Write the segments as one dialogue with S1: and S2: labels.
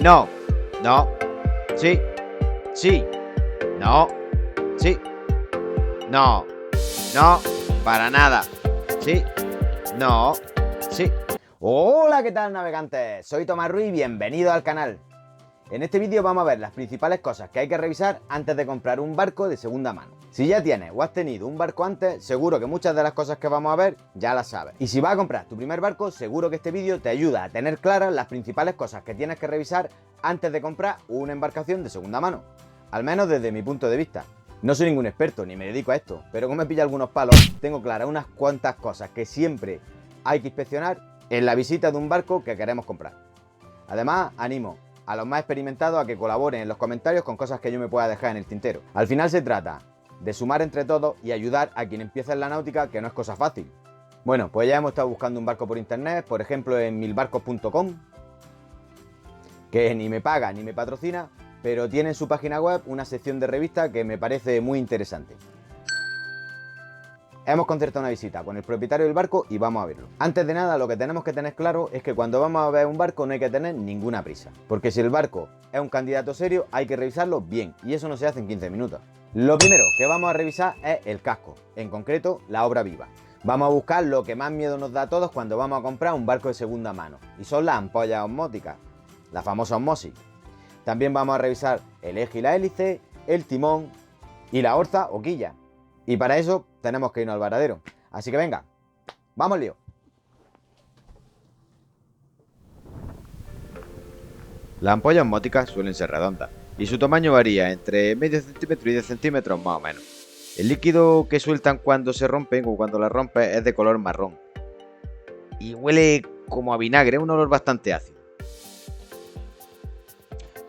S1: No, no, sí, sí, no, sí, no, no, para nada, sí, no, sí.
S2: Hola, ¿qué tal, navegantes? Soy Tomás Ruiz y bienvenido al canal. En este vídeo vamos a ver las principales cosas que hay que revisar antes de comprar un barco de segunda mano. Si ya tienes o has tenido un barco antes, seguro que muchas de las cosas que vamos a ver ya las sabes. Y si vas a comprar tu primer barco, seguro que este vídeo te ayuda a tener claras las principales cosas que tienes que revisar antes de comprar una embarcación de segunda mano. Al menos desde mi punto de vista. No soy ningún experto ni me dedico a esto, pero como me pilla algunos palos, tengo claras unas cuantas cosas que siempre hay que inspeccionar en la visita de un barco que queremos comprar. Además, animo a los más experimentados a que colaboren en los comentarios con cosas que yo me pueda dejar en el tintero. Al final se trata de sumar entre todos y ayudar a quien empieza en la náutica, que no es cosa fácil. Bueno, pues ya hemos estado buscando un barco por internet, por ejemplo en milbarcos.com, que ni me paga ni me patrocina, pero tiene en su página web una sección de revista que me parece muy interesante. Hemos concertado una visita con el propietario del barco y vamos a verlo. Antes de nada, lo que tenemos que tener claro es que cuando vamos a ver un barco no hay que tener ninguna prisa. Porque si el barco es un candidato serio, hay que revisarlo bien, y eso no se hace en 15 minutos. Lo primero que vamos a revisar es el casco, en concreto la obra viva. Vamos a buscar lo que más miedo nos da a todos cuando vamos a comprar un barco de segunda mano, y son las ampollas osmóticas, la famosa osmosis. También vamos a revisar el eje y la hélice, el timón y la orza o quilla. Y para eso tenemos que irnos al varadero. Así que venga, vamos al lío.
S1: Las ampollas osmóticas suelen ser redondas y su tamaño varía entre medio centímetro y 10 centímetros más o menos. El líquido que sueltan cuando se rompen o cuando las rompes es de color marrón y huele como a vinagre, un olor bastante ácido.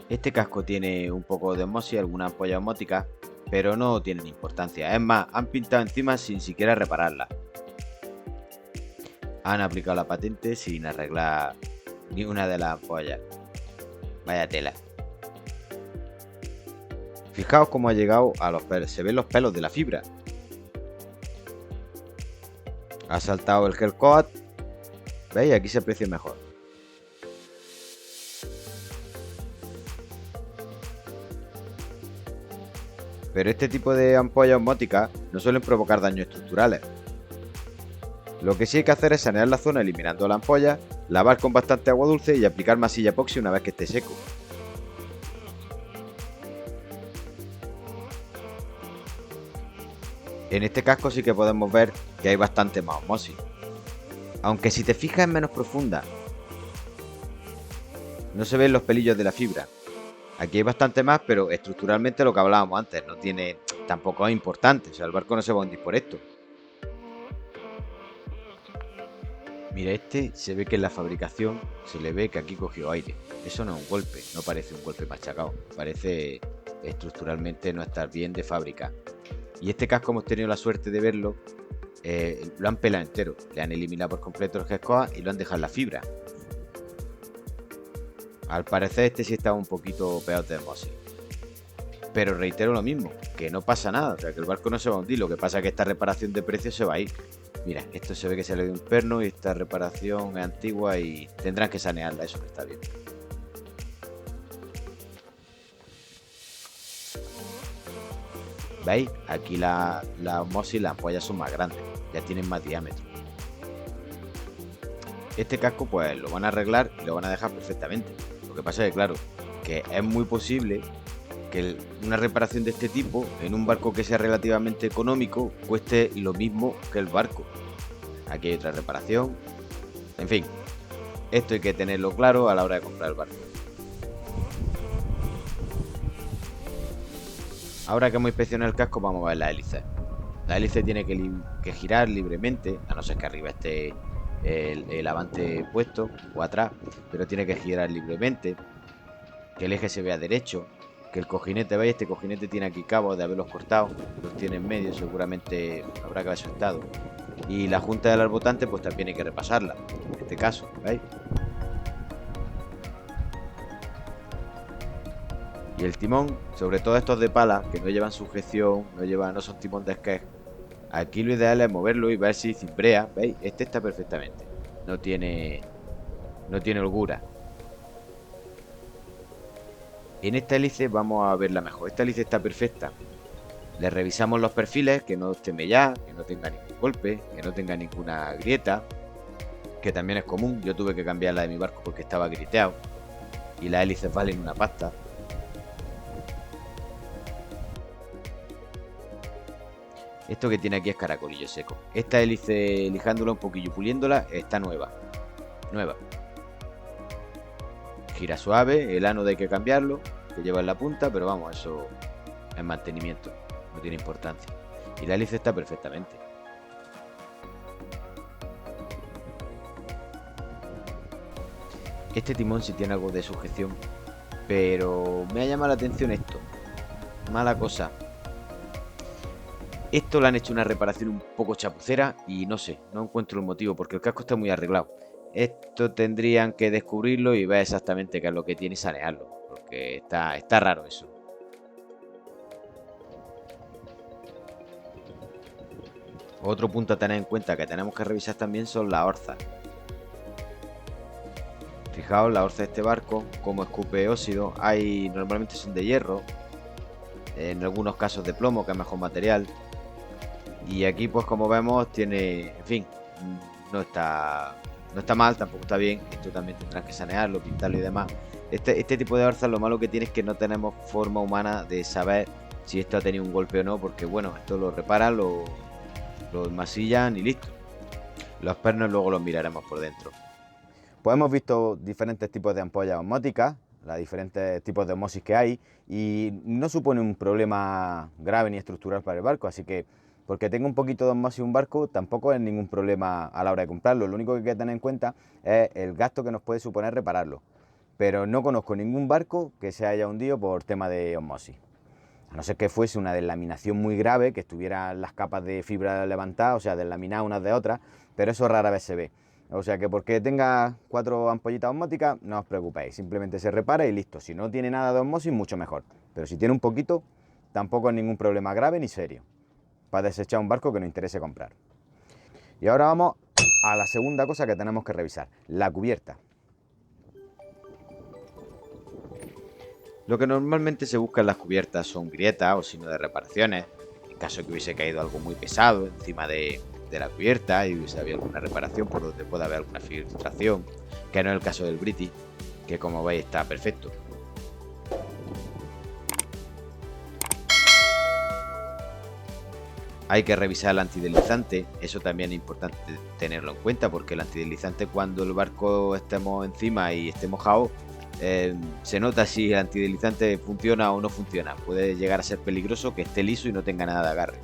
S1: Este casco tiene un poco de osmosis, alguna ampolla osmótica, pero no tienen importancia. Es más, han pintado encima sin siquiera repararla. Han aplicado la patente sin arreglar ni una de las ampollas. Vaya tela. Fijaos cómo ha llegado a los pelos. Se ven los pelos de la fibra. Ha saltado el gel coat. ¿Veis? Aquí se aprecia mejor. Pero este tipo de ampollas osmóticas no suelen provocar daños estructurales. Lo que sí hay que hacer es sanear la zona eliminando la ampolla, lavar con bastante agua dulce y aplicar masilla epoxi una vez que esté seco. En este casco sí que podemos ver que hay bastante más osmosis. Aunque si te fijas es menos profunda. No se ven los pelillos de la fibra. Aquí hay bastante más, pero estructuralmente lo que hablábamos antes, no tiene, tampoco es importante, o sea, el barco no se va a hundir por esto. Mira, este se ve que en la fabricación se le ve que aquí cogió aire. Eso no es un golpe, no parece un golpe machacado, parece estructuralmente no estar bien de fábrica. Y este casco hemos tenido la suerte de verlo, lo han pelado entero, le han eliminado por completo el gescoa y lo han dejado en la fibra. Al parecer este sí estaba un poquito peor de osmosis. Pero reitero lo mismo, que no pasa nada, o sea que el barco no se va a hundir, lo que pasa es que esta reparación de precio se va a ir. Mira, esto se ve que sale de un perno y esta reparación es antigua y tendrán que sanearla, eso no está bien. ¿Veis? Aquí la osmosis y las ampollas son más grandes, ya tienen más diámetro. Este casco pues lo van a arreglar y lo van a dejar perfectamente. Lo que pasa es que claro, que es muy posible que una reparación de este tipo en un barco que sea relativamente económico cueste lo mismo que el barco. Aquí hay otra reparación. En fin, esto hay que tenerlo claro a la hora de comprar el barco. Ahora que hemos inspeccionado el casco vamos a ver la hélice. La hélice tiene que girar libremente, a no ser que arriba esté el avante puesto o atrás, pero tiene que girar libremente, que el eje se vea derecho, que el cojinete, ¿veis? Este cojinete tiene aquí cabos de haberlos cortado, los tiene en medio, seguramente habrá que haber soltado. Y la junta del arbotante pues también hay que repasarla, en este caso, ¿veis? Y el timón, sobre todo estos de pala, que no llevan sujeción, no son timón de esquej, aquí lo ideal es moverlo y ver si cimbrea, ¿veis? Este está perfectamente, no tiene holgura. En esta hélice vamos a verla mejor. Esta hélice está perfecta. Le revisamos los perfiles, que no esté mellada, que no tenga ningún golpe, que no tenga ninguna grieta, que también es común. Yo tuve que cambiarla de mi barco porque estaba grieteado y las hélices valen una pasta. Esto que tiene aquí es caracolillo seco. Esta hélice, lijándola un poquillo, puliéndola, está nueva. Nueva. Gira suave, el ánodo hay que cambiarlo, que lleva en la punta, pero vamos, eso es mantenimiento, no tiene importancia. Y la hélice está perfectamente. Este timón sí tiene algo de sujeción, pero me ha llamado la atención esto. Mala cosa. Esto le han hecho una reparación un poco chapucera y no sé, no encuentro el motivo porque el casco está muy arreglado. Esto tendrían que descubrirlo y ver exactamente qué es lo que tiene y sanearlo, porque está raro eso. Otro punto a tener en cuenta que tenemos que revisar también son las orzas. Fijaos la orza de este barco, como escupe óxido, normalmente son de hierro, en algunos casos de plomo, que es mejor material. Y aquí pues como vemos tiene, en fin, no está mal, tampoco está bien. Esto también tendrán que sanearlo, pintarlo y demás. Este tipo de orzas lo malo que tiene es que no tenemos forma humana de saber si esto ha tenido un golpe o no, porque bueno, esto lo reparan, lo enmasillan y listo. Los pernos luego los miraremos por dentro.
S2: Pues hemos visto diferentes tipos de ampollas osmóticas, los diferentes tipos de osmosis que hay, y no supone un problema grave ni estructural para el barco, así que porque tenga un poquito de osmosis un barco tampoco es ningún problema a la hora de comprarlo. Lo único que hay que tener en cuenta es el gasto que nos puede suponer repararlo. Pero no conozco ningún barco que se haya hundido por tema de osmosis. A no ser que fuese una deslaminación muy grave, que estuvieran las capas de fibra levantadas, o sea, deslaminadas unas de otras, pero eso rara vez se ve. O sea que porque tenga 4 ampollitas osmóticas, no os preocupéis, simplemente se repara y listo. Si no tiene nada de osmosis, mucho mejor. Pero si tiene un poquito, tampoco es ningún problema grave ni serio para desechar un barco que nos interese comprar. Y ahora vamos a la segunda cosa que tenemos que revisar, la cubierta.
S1: Lo que normalmente se busca en las cubiertas son grietas o signos de reparaciones, en caso de que hubiese caído algo muy pesado encima de la cubierta y hubiese habido alguna reparación por donde pueda haber alguna filtración, que no es el caso del British, que como veis está perfecto. Hay que revisar el antideslizante, eso también es importante tenerlo en cuenta porque el antideslizante, cuando el barco estemos encima y esté mojado, se nota si el antideslizante funciona o no funciona. Puede llegar a ser peligroso que esté liso y no tenga nada de agarre.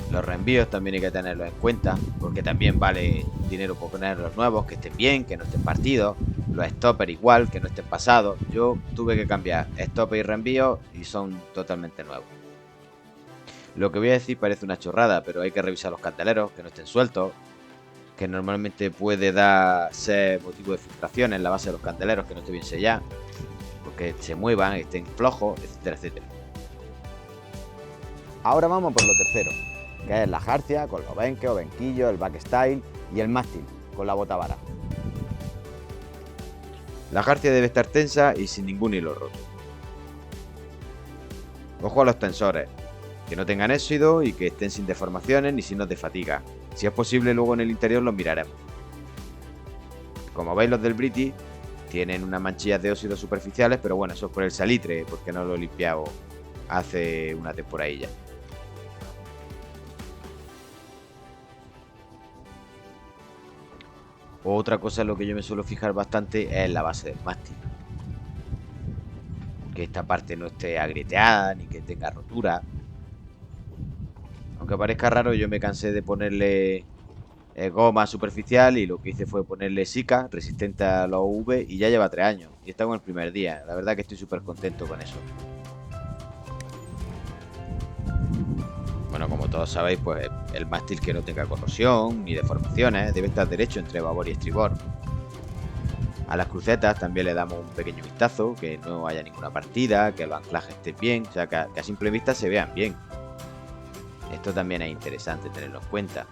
S1: Los reenvíos también hay que tenerlos en cuenta, porque también vale dinero por poner los nuevos, que estén bien, que no estén partidos. Los stoppers igual, que no estén pasados. Yo tuve que cambiar stopper y reenvíos y son totalmente nuevos. Lo que voy a decir parece una chorrada, pero hay que revisar los candeleros, que no estén sueltos, que normalmente puede ser motivo de filtración en la base de los candeleros, que no esté bien sellada, porque se muevan, estén flojos, etcétera, etcétera.
S2: Ahora vamos por lo tercero, que es la jarcia con los benques o benquillos, el backstyle y el mástil con la botavara.
S1: La jarcia debe estar tensa y sin ningún hilo roto. Ojo a los tensores, que no tengan éxodo y que estén sin deformaciones ni signos de fatiga. Si es posible, luego en el interior los miraremos. Como veis, los del British tienen unas manchillas de óxidos superficiales, pero bueno, eso es por el salitre, porque no lo he limpiado hace una temporadilla. Otra cosa en lo que yo me suelo fijar bastante es la base del mástil. Que esta parte no esté agrieteada ni que tenga rotura. Aunque parezca raro, yo me cansé de ponerle goma superficial y lo que hice fue ponerle Sika resistente a los UV y ya lleva 3 años. Y está con el primer día. La verdad que estoy súper contento con eso. Bueno, como todos sabéis, pues el mástil que no tenga corrosión ni deformaciones debe estar derecho entre babor y estribor. A las crucetas también le damos un pequeño vistazo, que no haya ninguna partida, que los anclajes estén bien, o sea, que a simple vista se vean bien. Esto también es interesante tenerlo en cuenta.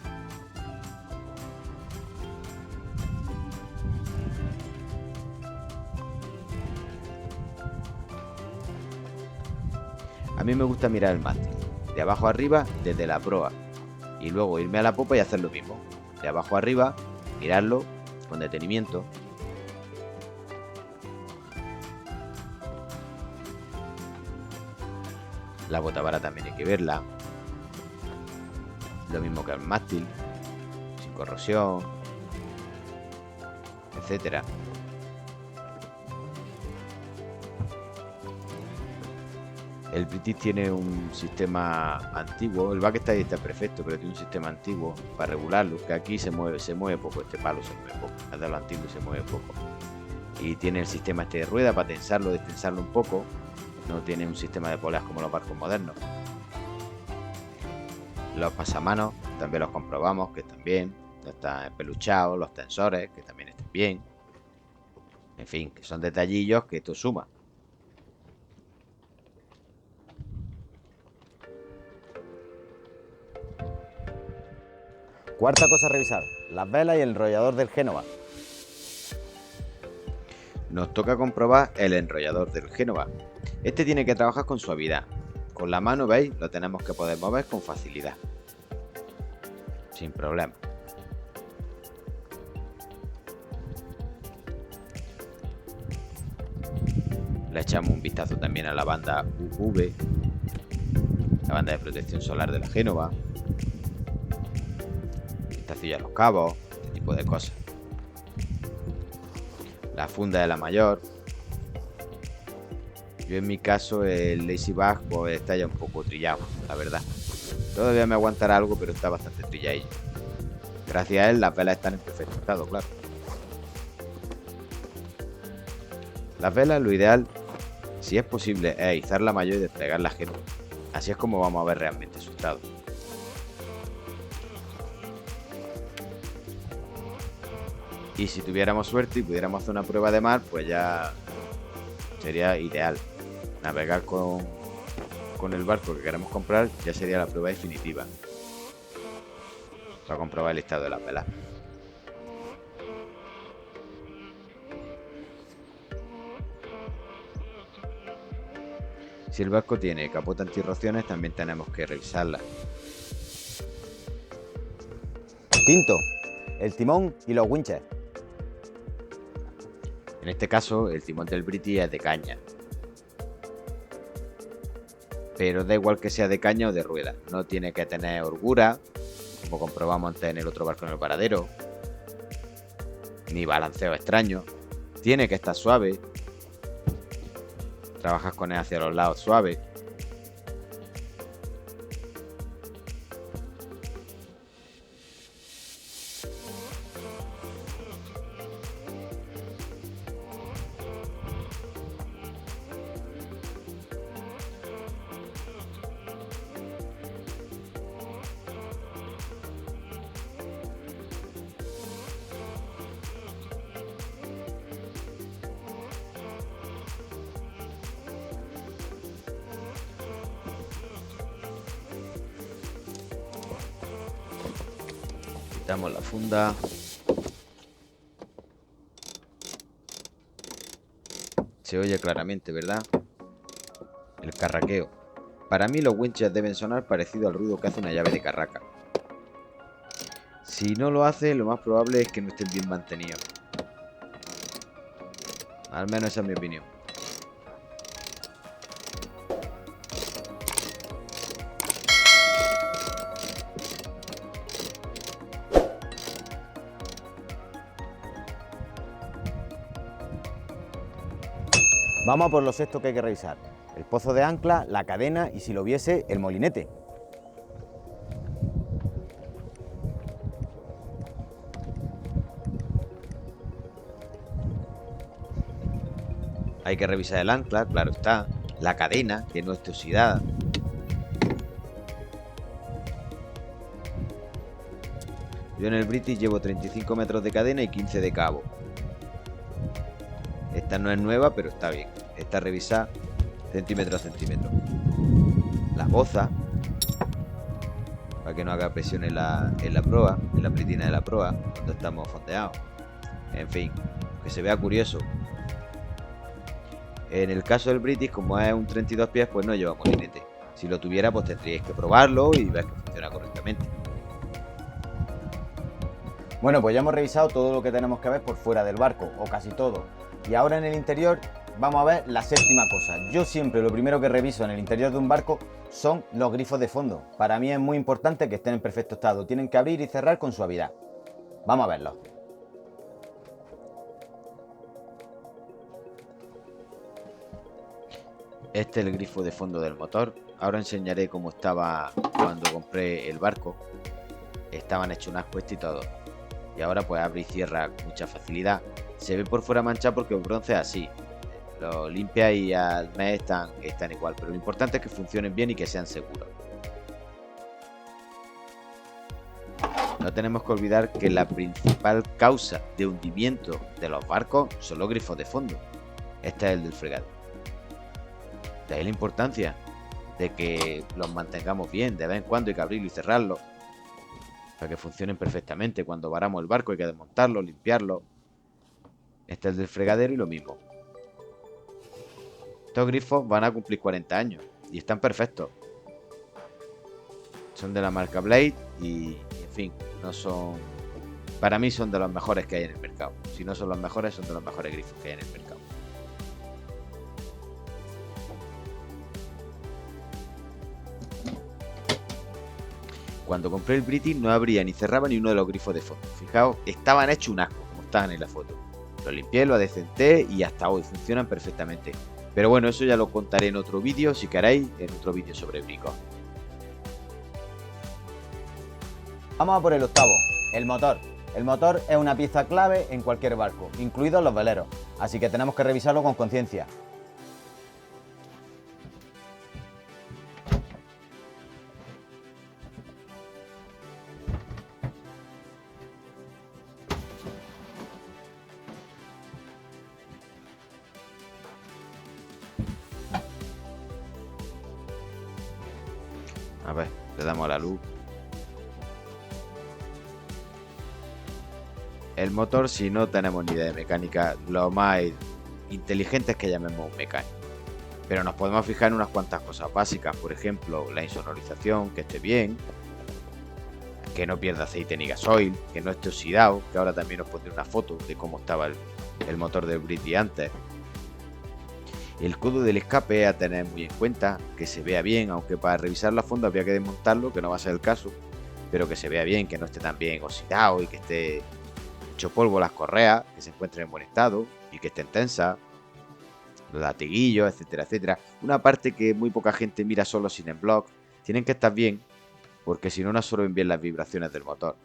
S1: A mí me gusta mirar el mástil, de abajo arriba desde la proa, y luego irme a la popa y hacer lo mismo, de abajo arriba, mirarlo con detenimiento. La botavara también hay que verla, lo mismo que el mástil, sin corrosión, etcétera. El British tiene un sistema antiguo, el Backstage está perfecto, pero tiene un sistema antiguo para regularlo, que aquí se mueve poco, este palo se mueve poco, es de lo antiguo y se mueve poco. Y tiene el sistema este de rueda para tensarlo, destensarlo un poco, no tiene un sistema de poleas como los barcos modernos. Los pasamanos también los comprobamos que están bien, están peluchados, los tensores que también están bien. En fin, que son detallillos que esto suma.
S2: Cuarta cosa a revisar, las velas y el enrollador del Génova.
S1: Nos toca comprobar el enrollador del Génova. Este tiene que trabajar con suavidad. Con la mano, ¿veis? Lo tenemos que poder mover con facilidad. Sin problema. Le echamos un vistazo también a la banda UV, la banda de protección solar de la Génova. Vistacillo a los cabos, este tipo de cosas. La funda de la mayor. Yo en mi caso el Lazy Bag pues está ya un poco trillado, la verdad. Todavía me aguantará algo, pero está bastante trilladillo. Gracias a él las velas están en perfecto estado, claro. Las velas lo ideal, si es posible, es izar la mayor y desplegar la Génova. Así es como vamos a ver realmente su estado. Y si tuviéramos suerte y pudiéramos hacer una prueba de mar, pues ya sería ideal. Navegar con el barco que queremos comprar ya sería la prueba definitiva. Para comprobar el estado de las velas. Si el barco tiene capota antirrociones, también tenemos que revisarla.
S2: Quinto, el timón y los winches.
S1: En este caso, el timón del British es de caña. Pero da igual que sea de caña o de rueda. No tiene que tener holgura, como comprobamos antes en el otro barco en el paradero. Ni balanceo extraño. Tiene que estar suave. Trabajas con él hacia los lados suave. Quitamos la funda. Se oye claramente, ¿verdad? El carraqueo. Para mí los winches deben sonar parecido al ruido que hace una llave de carraca. Si no lo hace, lo más probable es que no estén bien mantenidos. Al menos esa es mi opinión.
S2: Vamos a por lo sexto que hay que revisar. El pozo de ancla, la cadena y, si lo hubiese, el molinete.
S1: Hay que revisar el ancla, claro está. La cadena, que no esté oxidada. Yo en el British llevo 35 metros de cadena y 15 de cabo. Esta no es nueva, pero está bien. Está revisada centímetro a centímetro. La boza, para que no haga presión en la proa, en la pretina de la proa, cuando estamos fondeados. En fin, que se vea curioso. En el caso del British, como es un 32 pies, pues no lleva molinete. Si lo tuviera, pues tendríais que probarlo y ver que funciona correctamente.
S2: Bueno, pues ya hemos revisado todo lo que tenemos que ver por fuera del barco, o casi todo. Y ahora en el interior vamos a ver la séptima cosa. Yo siempre lo primero que reviso en el interior de un barco son los grifos de fondo. Para mí es muy importante que estén en perfecto estado. Tienen que abrir y cerrar con suavidad. Vamos a verlos.
S1: Este es el grifo de fondo del motor. Ahora enseñaré cómo estaba cuando compré el barco. Estaban hechos unas puestas y todo. Y ahora pues abre y cierra con mucha facilidad. Se ve por fuera manchado porque el bronce es así. Lo limpia y al mes están igual. Pero lo importante es que funcionen bien y que sean seguros. No tenemos que olvidar que la principal causa de hundimiento de los barcos son los grifos de fondo. Este es el del fregadero. De ahí la importancia de que los mantengamos bien. De vez en cuando hay que abrirlo y cerrarlo para que funcionen perfectamente. Cuando varamos el barco hay que desmontarlo, limpiarlo. Este es el del fregadero y lo mismo. Estos grifos van a cumplir 40 años y están perfectos. Son de la marca Blade y, en fin, no son... Para mí son de los mejores que hay en el mercado. Si no son los mejores, son de los mejores grifos que hay en el mercado. Cuando compré el British no abría ni cerraba ni uno de los grifos de fondo. Fijaos, estaban hechos un asco, como estaban en la foto. Lo limpié, lo adecenté y hasta hoy funcionan perfectamente. Pero bueno, eso ya lo contaré en otro vídeo, si queréis, en otro vídeo sobre bricos.
S2: Vamos a por el octavo, el motor. El motor es una pieza clave en cualquier barco, incluidos los veleros, así que tenemos que revisarlo con conciencia.
S1: A ver, le damos a la luz. El motor, si no tenemos ni idea de mecánica, lo más inteligente es que llamemos un mecánico. Pero nos podemos fijar en unas cuantas cosas básicas, por ejemplo, la insonorización, que esté bien, que no pierda aceite ni gasoil, que no esté oxidado, que ahora también os pondré una foto de cómo estaba el motor del British antes. El codo del escape a tener muy en cuenta, que se vea bien, aunque para revisarlo a fondo había que desmontarlo, que no va a ser el caso, pero que se vea bien, que no esté tan bien oxidado y que esté hecho polvo las correas, que se encuentren en buen estado y que estén tensas, los latiguillos, etcétera, etcétera. Una parte que muy poca gente mira solo sin en block, tienen que estar bien, porque si no, no absorben bien las vibraciones del motor.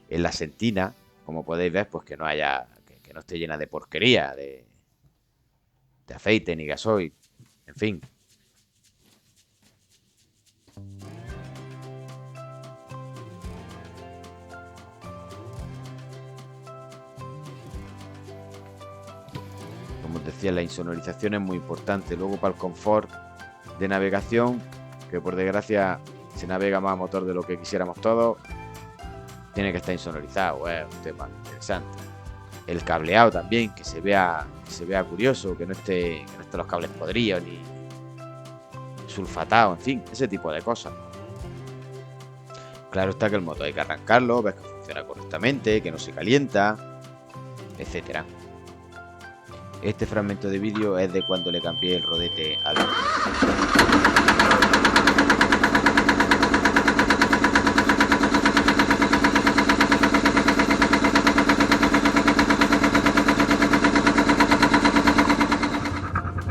S1: En la sentina, como podéis ver, pues que no haya, que no esté llena de porquería, de aceite ni gasoil, en fin. Como os decía, la insonorización es muy importante. Luego para el confort de navegación, que por desgracia se navega más a motor de lo que quisiéramos todos, tiene que estar insonorizado, es un tema interesante. El cableado también, que se vea curioso, que no estén los cables podridos ni sulfatados, en fin, ese tipo de cosas. Claro está que el motor hay que arrancarlo, ver que funciona correctamente, que no se calienta, etcétera. Este fragmento de vídeo es de cuando le cambié el rodete al motor.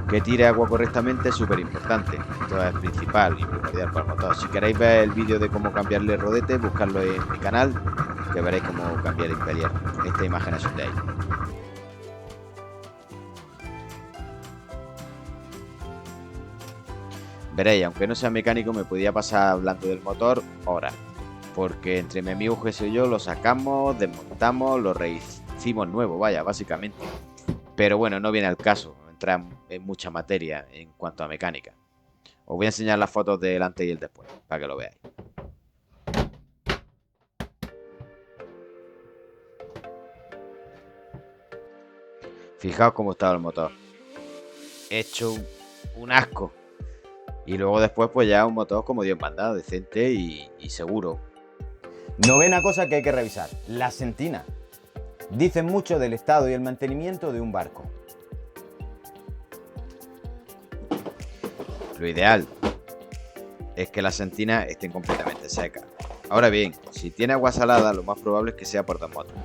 S1: Que tire agua correctamente es súper importante. Esto es principal y primordial para el motor. Si queréis ver el vídeo de cómo cambiarle el rodete, buscarlo en mi canal, que veréis cómo cambiar el imperial. Esta imagen es de ahí. Veréis, aunque no sea mecánico, me podía pasar hablando del motor horas. Porque entre mi amigo Jesús y yo lo sacamos, desmontamos, lo rehicimos nuevo, vaya, básicamente. Pero bueno, no viene al caso entrar en mucha materia en cuanto a mecánica. Os voy a enseñar las fotos del antes y el después, para que lo veáis. Fijaos cómo estaba el motor. Hecho un asco. Y luego después pues ya un motor como Dios manda, decente y seguro.
S2: Novena cosa que hay que revisar, la sentina. Dicen mucho del estado y el mantenimiento de un barco.
S1: Lo ideal es que las sentinas estén completamente secas. Ahora bien, si tiene agua salada, lo más probable es que sea por dos motivos.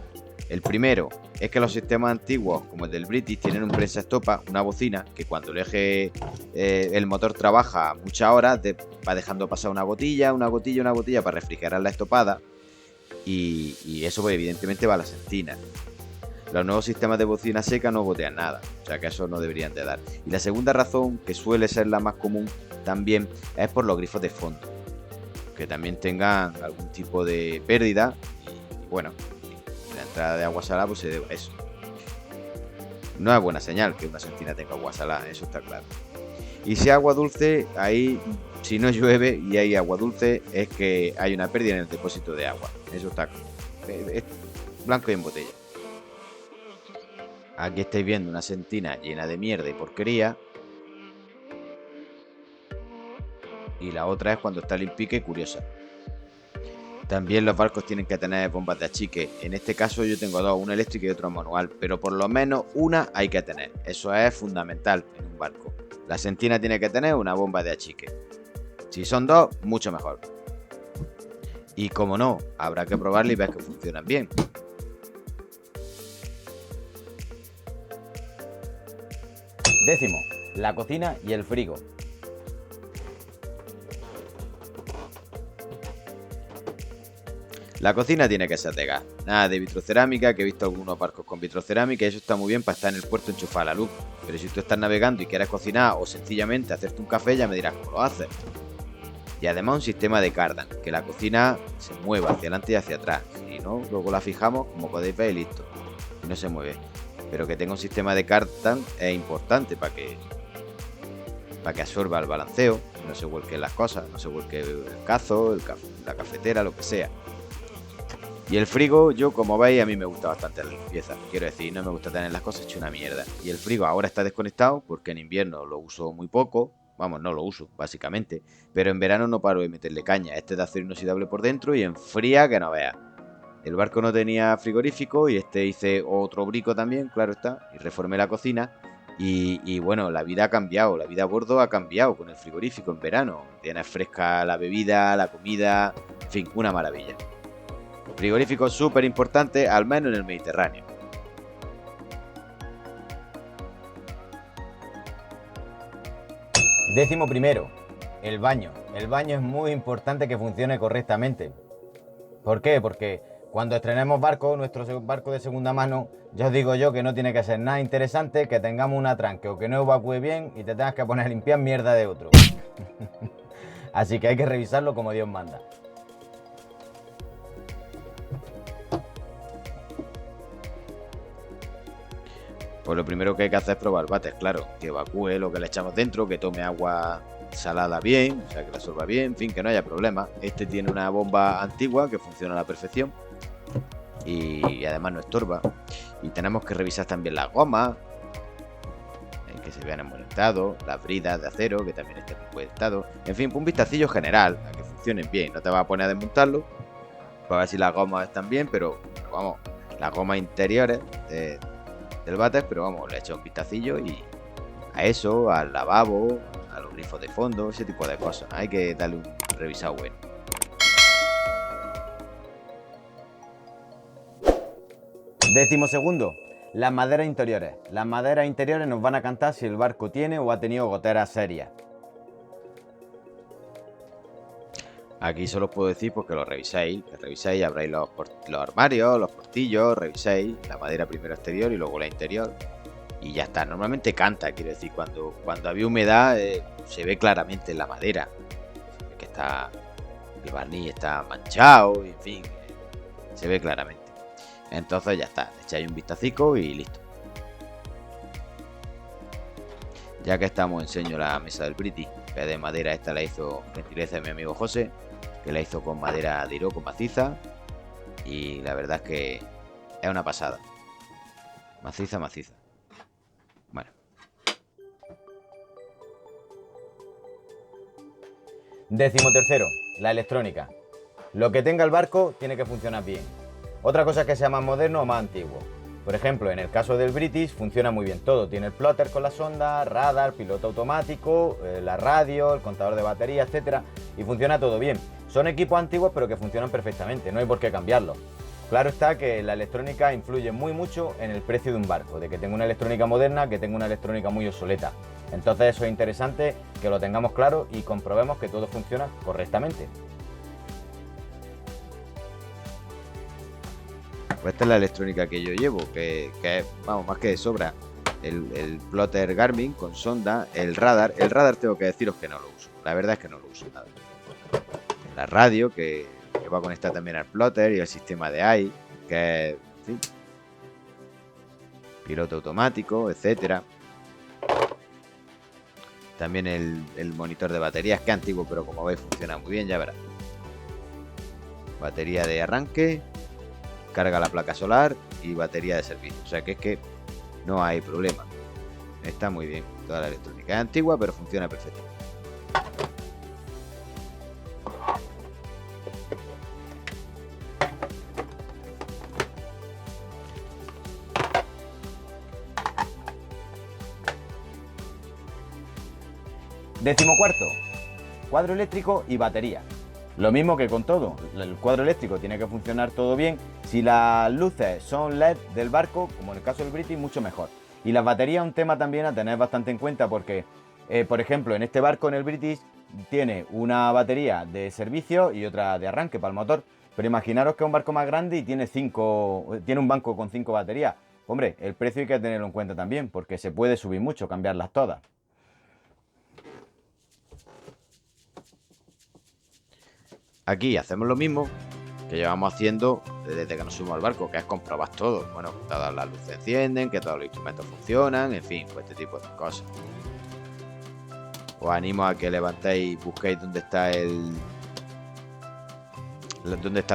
S1: El primero es que los sistemas antiguos, como el del British, tienen un prensa estopa, una bocina, que cuando el eje, el motor trabaja muchas horas, va dejando pasar una gotilla, una gotilla, una gotilla para refrigerar la estopada, y eso pues, evidentemente va a la sentina. Los nuevos sistemas de bocina seca no gotean nada, o sea que eso no deberían de dar. Y la segunda razón, que suele ser la más común también, es por los grifos de fondo, que también tengan algún tipo de pérdida y bueno, la entrada de agua salada pues se debe a eso. No es buena señal que una sentina tenga agua salada, eso está claro. Y si agua dulce, ahí si no llueve y hay agua dulce es que hay una pérdida en el depósito de agua, eso está es blanco y en botella. Aquí estáis viendo una sentina llena de mierda y porquería. Y la otra es cuando está limpica y curiosa. También los barcos tienen que tener bombas de achique. En este caso yo tengo dos, una eléctrica y otra manual. Pero por lo menos una hay que tener. Eso es fundamental en un barco. La sentina tiene que tener una bomba de achique. Si son dos, mucho mejor. Y como no, habrá que probarla y ver que funcionan bien.
S2: Décimo, la cocina y el frigo.
S1: La cocina tiene que ser de gas, nada de vitrocerámica, que he visto algunos barcos con vitrocerámica y eso está muy bien para estar en el puerto enchufar la luz. Pero si tú estás navegando y quieres cocinar o sencillamente hacerte un café, ya me dirás cómo lo haces. Y además un sistema de cardan, que la cocina se mueva hacia adelante y hacia atrás. Si no, luego la fijamos, como podéis ver, y listo. Y no se mueve. Pero que tenga un sistema de cardan es importante para que absorba el balanceo, no se vuelquen las cosas, no se vuelque el cazo, la cafetera, lo que sea. Y el frigo, yo como veis, a mí me gusta bastante la limpieza. Quiero decir, no me gusta tener las cosas hechas una mierda. Y el frigo ahora está desconectado porque en invierno lo uso muy poco. Vamos, no lo uso, básicamente. Pero en verano no paro de meterle caña. Este es de acero inoxidable por dentro y enfría que no veas. El barco no tenía frigorífico y hice otro brico también, claro está. Y reformé la cocina. Y bueno, la vida ha cambiado, la vida a bordo ha cambiado con el frigorífico en verano. Tienes fresca la bebida, la comida, en fin, una maravilla. Frigorífico súper importante, al menos en el Mediterráneo.
S2: Décimo primero, el baño. El baño es muy importante que funcione correctamente. ¿Por qué? Porque cuando estrenemos barco, nuestro barco de segunda mano, ya os digo yo que no tiene que ser nada interesante que tengamos un atranque o que no evacúe bien y te tengas que poner a limpiar mierda de otro. Así que hay que revisarlo como Dios manda.
S1: Pues lo primero que hay que hacer es probar váter, claro, que evacúe lo que le echamos dentro, que tome agua salada bien, o sea, que la absorba bien, en fin, que no haya problema. Este tiene una bomba antigua que funciona a la perfección y además no estorba. Y tenemos que revisar también las gomas, que se vean en buen estado, las bridas de acero, que también estén en buen estado. En fin, un vistacillo general, a que funcionen bien. No te vas a poner a desmontarlo para ver si las gomas están bien, pero vamos, las gomas interiores del váter, pero vamos, le he hecho un vistacillo y a eso, al lavabo, a los grifos de fondo, ese tipo de cosas. Hay que darle un revisado bueno.
S2: Décimo segundo, las maderas interiores. Las maderas interiores nos van a cantar si el barco tiene o ha tenido goteras serias.
S1: Aquí solo os puedo decir pues que lo reviséis, abráis los armarios, los portillos, reviséis la madera primero exterior y luego la interior. Y ya está, normalmente canta, quiero decir, cuando había humedad se ve claramente en la madera. Se ve que el barniz está manchado, y en fin, se ve claramente. Entonces ya está, le echáis un vistacico y listo. Ya que estamos, enseño la mesa del British, que de madera esta la hizo gentileza de mi amigo José, que la hizo con madera de Iroko maciza, y la verdad es que es una pasada. Maciza. Bueno.
S2: 13º, la electrónica. Lo que tenga el barco tiene que funcionar bien. Otra cosa es que sea más moderno o más antiguo. Por ejemplo, en el caso del British funciona muy bien todo. Tiene el plotter con la sonda, radar, piloto automático, la radio, el contador de batería, etcétera, y funciona todo bien. Son equipos antiguos pero que funcionan perfectamente, no hay por qué cambiarlos. Claro está que la electrónica influye muy mucho en el precio de un barco, de que tenga una electrónica moderna, que tenga una electrónica muy obsoleta. Entonces eso es interesante que lo tengamos claro y comprobemos que todo funciona correctamente.
S1: Pues esta es la electrónica que yo llevo, que es, vamos, más que de sobra. El plotter Garmin con sonda, el radar. El radar tengo que deciros que no lo uso. La verdad es que no lo uso nada. La radio, que va conectada también al plotter, y el sistema de AI, que es, en fin, piloto automático, etcétera. También el monitor de baterías, que es antiguo, pero como veis funciona muy bien, ya verás. Batería de arranque, carga la placa solar y batería de servicio. O sea que es que no hay problema. Está muy bien toda la electrónica. Es antigua, pero funciona perfecto.
S2: Decimocuarto, cuadro eléctrico y batería. Lo mismo que con todo, el cuadro eléctrico tiene que funcionar todo bien. Si las luces son LED del barco, como en el caso del British, mucho mejor. Y las baterías es un tema también a tener bastante en cuenta porque, por ejemplo, en este barco, en el British, tiene una batería de servicio y otra de arranque para el motor. Pero imaginaros que es un barco más grande y tiene un banco con 5 baterías. Hombre, el precio hay que tenerlo en cuenta también porque se puede subir mucho, cambiarlas todas.
S1: Aquí hacemos lo mismo que llevamos haciendo desde que nos subimos al barco, que es comprobar todo. Bueno, que todas las luces encienden, que todos los instrumentos funcionan, en fin, pues este tipo de cosas. Os animo a que levantéis, busquéis dónde están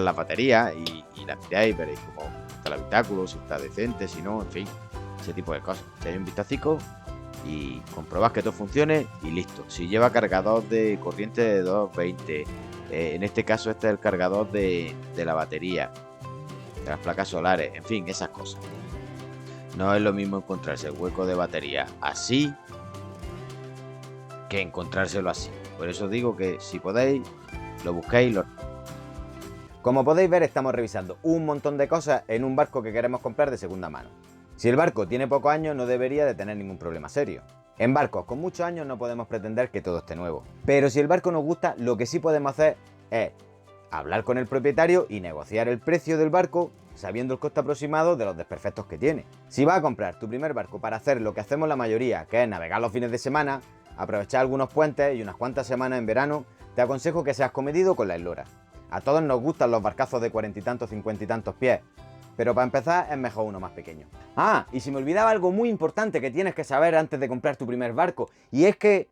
S1: las baterías y las miráis, veréis cómo está el habitáculo, si está decente, si no, en fin, ese tipo de cosas. Echáis un vistacico y comprobad que todo funcione y listo. Si lleva cargador de corriente de 220, en este caso este es el cargador de la batería, de las placas solares, en fin, esas cosas. No es lo mismo encontrarse el hueco de batería así que encontrárselo así. Por eso digo que si podéis, lo busquéis.
S2: Como podéis ver, estamos revisando un montón de cosas en un barco que queremos comprar de segunda mano. Si el barco tiene pocos años, no debería de tener ningún problema serio. En barcos con muchos años no podemos pretender que todo esté nuevo. Pero si el barco nos gusta, lo que sí podemos hacer es hablar con el propietario y negociar el precio del barco sabiendo el coste aproximado de los desperfectos que tiene. Si vas a comprar tu primer barco para hacer lo que hacemos la mayoría, que es navegar los fines de semana, aprovechar algunos puentes y unas cuantas semanas en verano, te aconsejo que seas comedido con la eslora. A todos nos gustan los barcazos de 40 y tantos, 50 y tantos pies, pero para empezar es mejor uno más pequeño. Ah, y si me olvidaba algo muy importante que tienes que saber antes de comprar tu primer barco, y es que